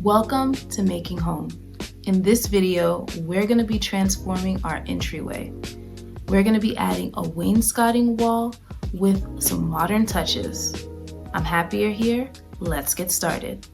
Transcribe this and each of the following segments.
Welcome to Making Home. In this video, we're going to be transforming our entryway. We're going to be adding a wainscoting wall with some modern touches. I'm happy you're here. Let's get started.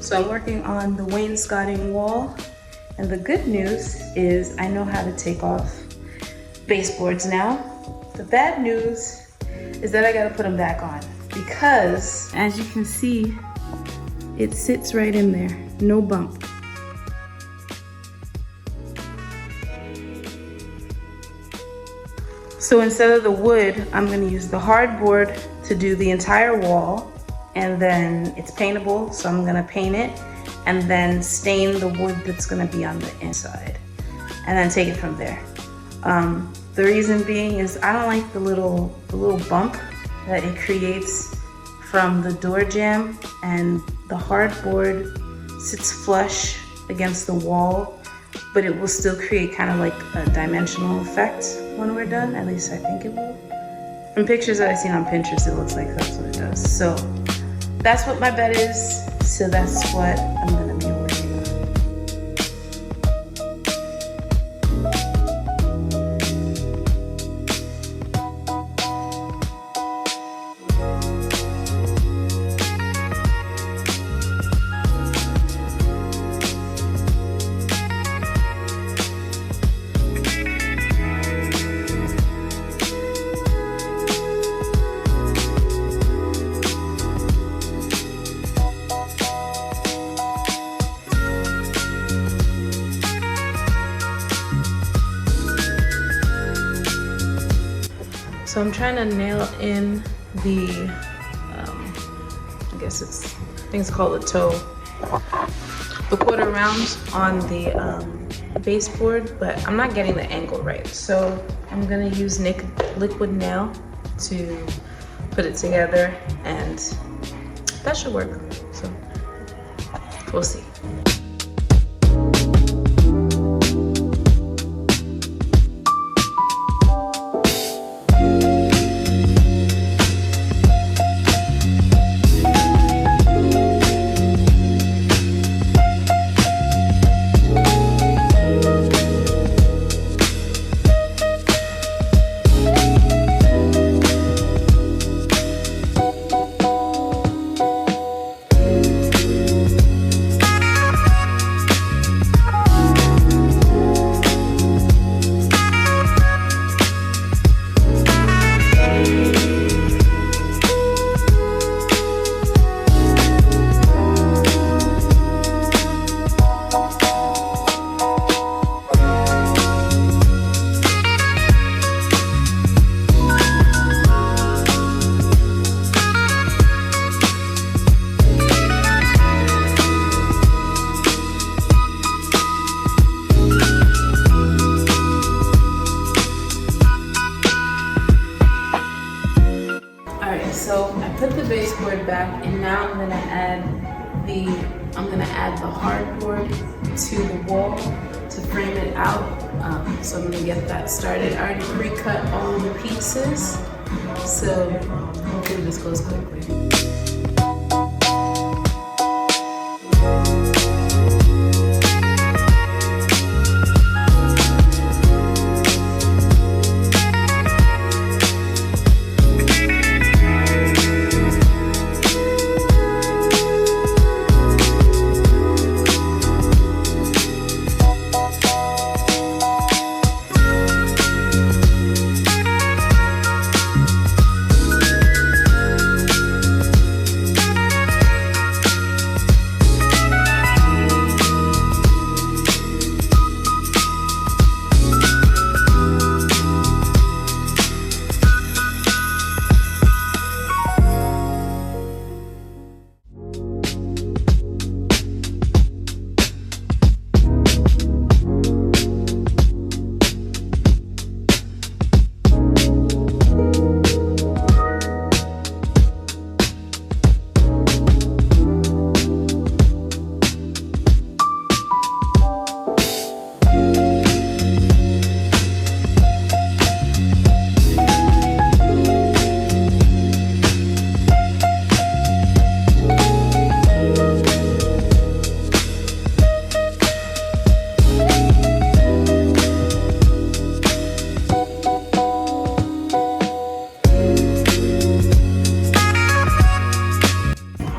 So I'm working on the wainscoting wall, and the good news is I know how to take off baseboards now. The bad news is that I gotta put them back on because, as you can see, it sits right in there, no bump. So instead of the wood, I'm gonna use the hardboard to do the entire wall. And then it's paintable, so I'm gonna paint it and then stain the wood that's gonna be on the inside and then take it from there. The reason being is I don't like the little bump that it creates from the door jamb, and the hardboard sits flush against the wall, but it will still create kind of like a dimensional effect when we're done. At least I think it will. From pictures that I've seen on Pinterest, it looks like that's what it does. So that's what my bet is, so that's what I'm gonna be working on. So I'm trying to nail in the, I guess it's, I think it's called a toe, the quarter round on the baseboard, but I'm not getting the angle right. So I'm gonna use liquid nail to put it together, and that should work. So We'll see. So I put the baseboard back, and now I'm gonna add the hardboard to the wall to frame it out. So I'm gonna get that started. I already pre-cut all of the pieces, so hopefully this goes quickly.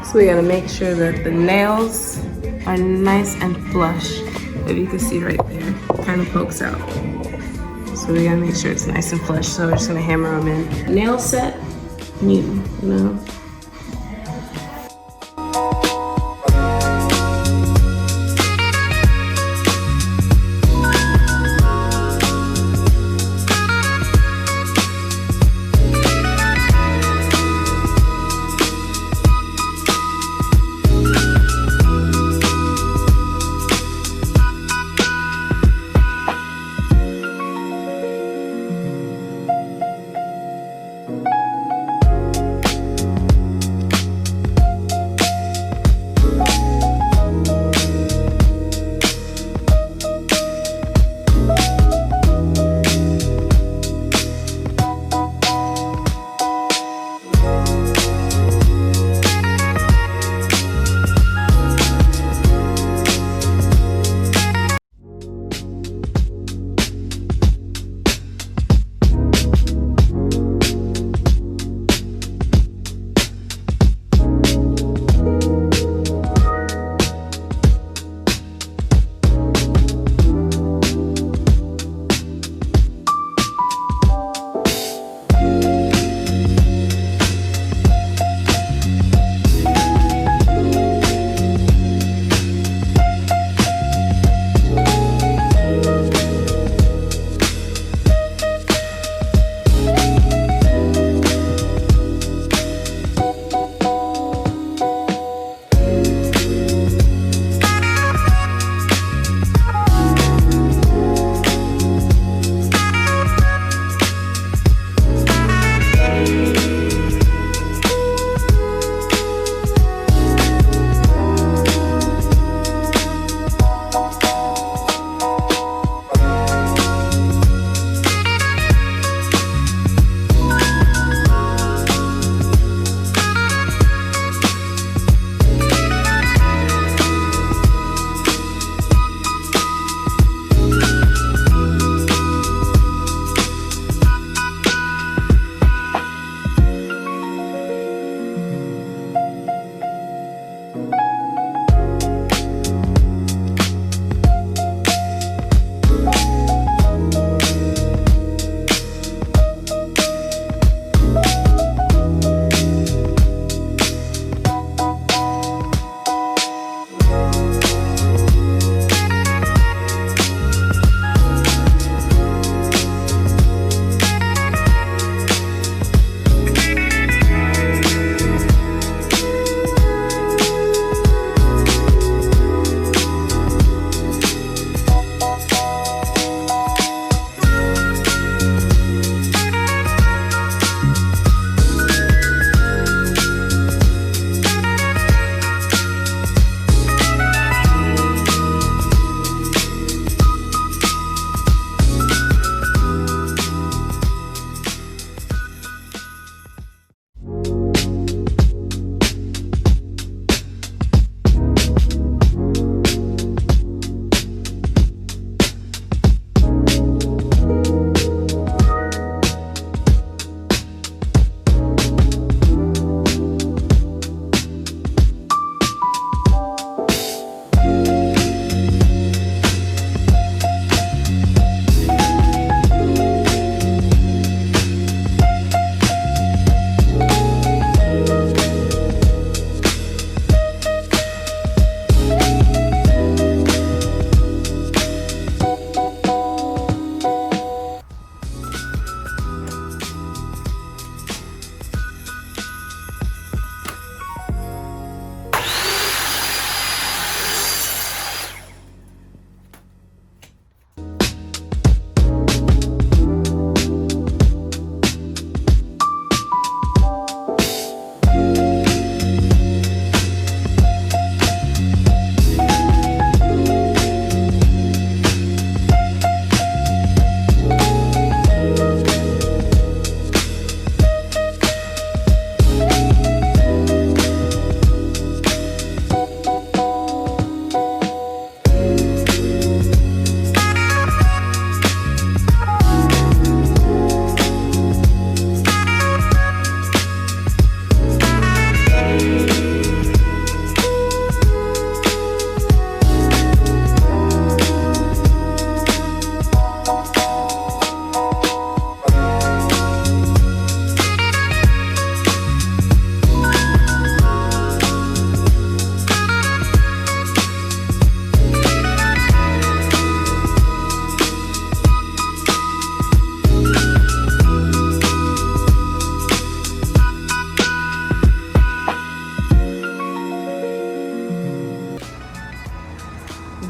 So we gotta make sure that the nails are nice and flush. If you can see right there, kind of pokes out. So we gotta make sure it's nice and flush. So we're just gonna hammer them in. Nail set, new, you know.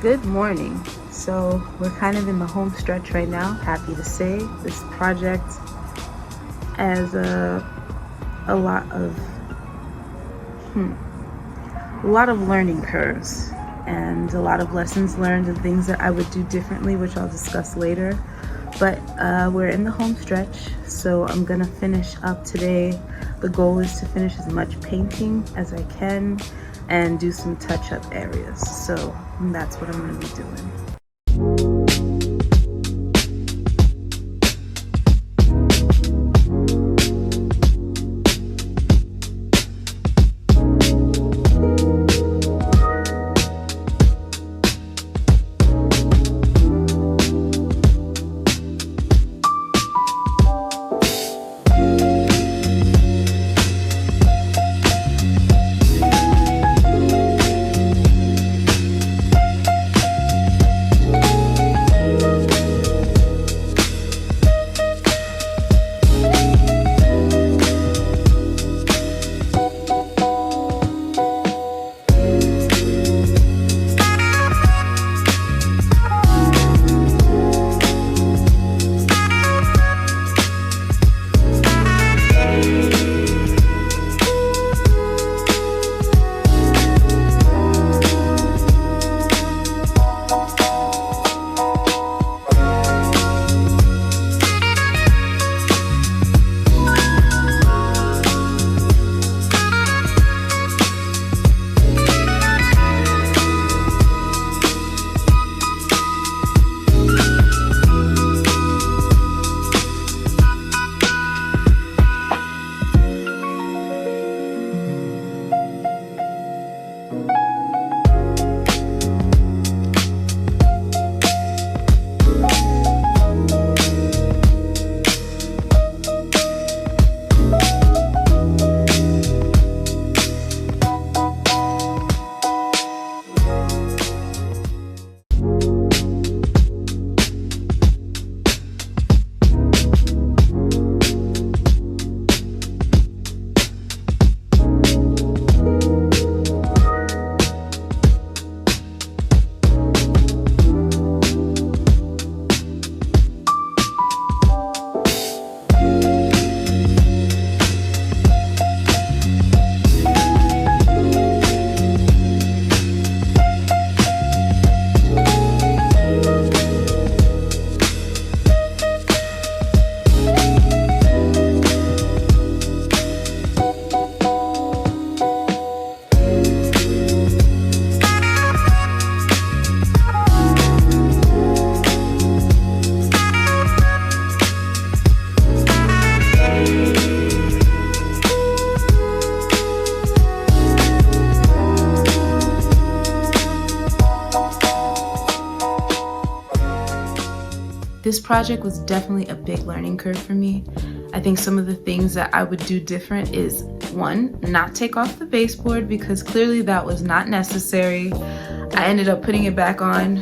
Good morning. So we're kind of in the home stretch right now. Happy to say this project has a lot of learning curves and a lot of lessons learned and things that I would do differently, which I'll discuss later. But we're in the home stretch, so I'm gonna finish up today. The goal is to finish as much painting as I can and do some touch-up areas. So that's what I'm gonna be doing. This project was definitely a big learning curve for me. I think some of the things that I would do different is, one, not take off the baseboard because clearly that was not necessary. I ended up putting it back on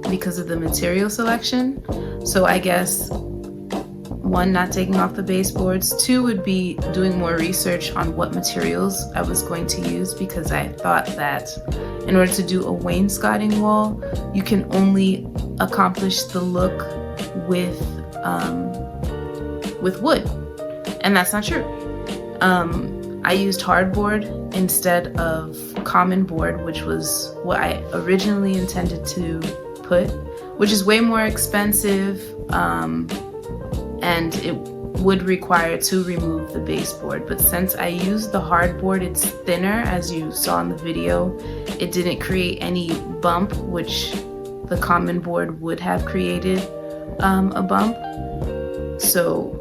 because of the material selection. So I guess, one, not taking off the baseboards. Two would be doing more research on what materials I was going to use, because I thought that in order to do a wainscoting wall, you can only accomplish the look with wood, and that's not true. I used hardboard instead of common board, which was what I originally intended to put, which is way more expensive, and it would require to remove the baseboard. But since I used the hardboard, it's thinner, as you saw in the video. It didn't create any bump, which the common board would have created a bump. So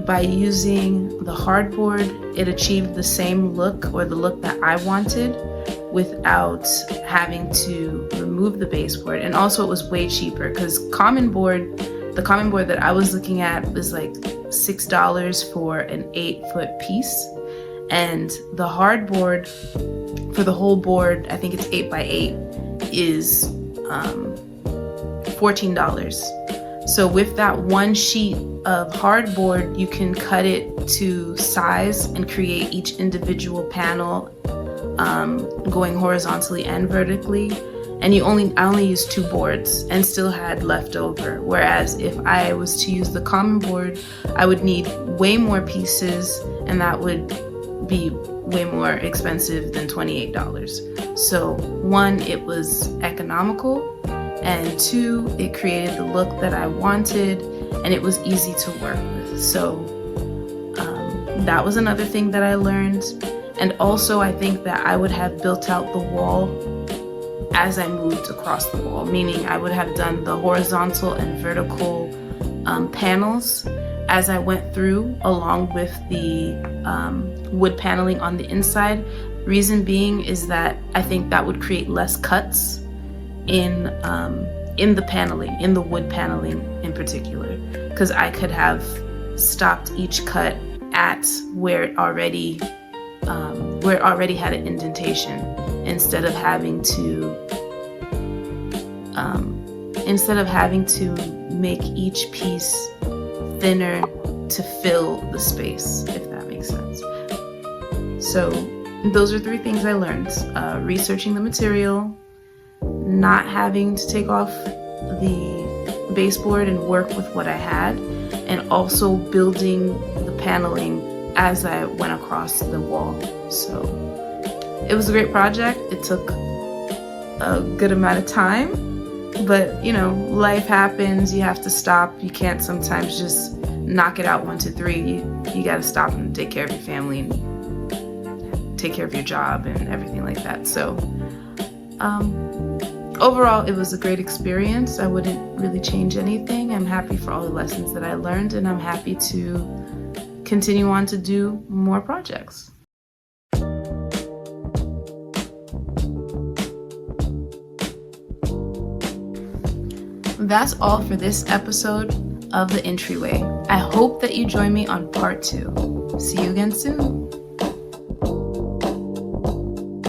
by using the hardboard, it achieved the same look, or the look that I wanted, without having to remove the baseboard. And also it was way cheaper, because the common board that I was looking at was like $6 for an 8-foot piece, and the hardboard for the whole board, I think it's 8x8, is $14. So with that one sheet of hardboard, you can cut it to size and create each individual panel going horizontally and vertically. and I only used 2 boards and still had leftover. Whereas if I was to use the common board, I would need way more pieces, and that would be way more expensive than $28. So 1, it was economical, and 2, it created the look that I wanted, and it was easy to work with. So that was another thing that I learned. And also I think that I would have built out the wall as I moved across the wall, meaning I would have done the horizontal and vertical panels as I went through, along with the wood paneling on the inside. Reason being is that I think that would create less cuts in the paneling, in the wood paneling in particular, because I could have stopped each cut at where it already had an indentation, instead of having to make each piece thinner to fill the space, if that makes sense. So those are 3 things I learned: researching the material, not having to take off the baseboard and work with what I had, and also building the paneling as I went across the wall. So it was a great project. It took a good amount of time, but you know, life happens. You have to stop. You can't sometimes just knock it out 1, 2, 3. You got to stop and take care of your family and take care of your job and everything like that. So overall, it was a great experience. I wouldn't really change anything. I'm happy for all the lessons that I learned, and I'm happy to continue on to do more projects. That's all for this episode of The Entryway. I hope that you join me on part 2. See you again soon.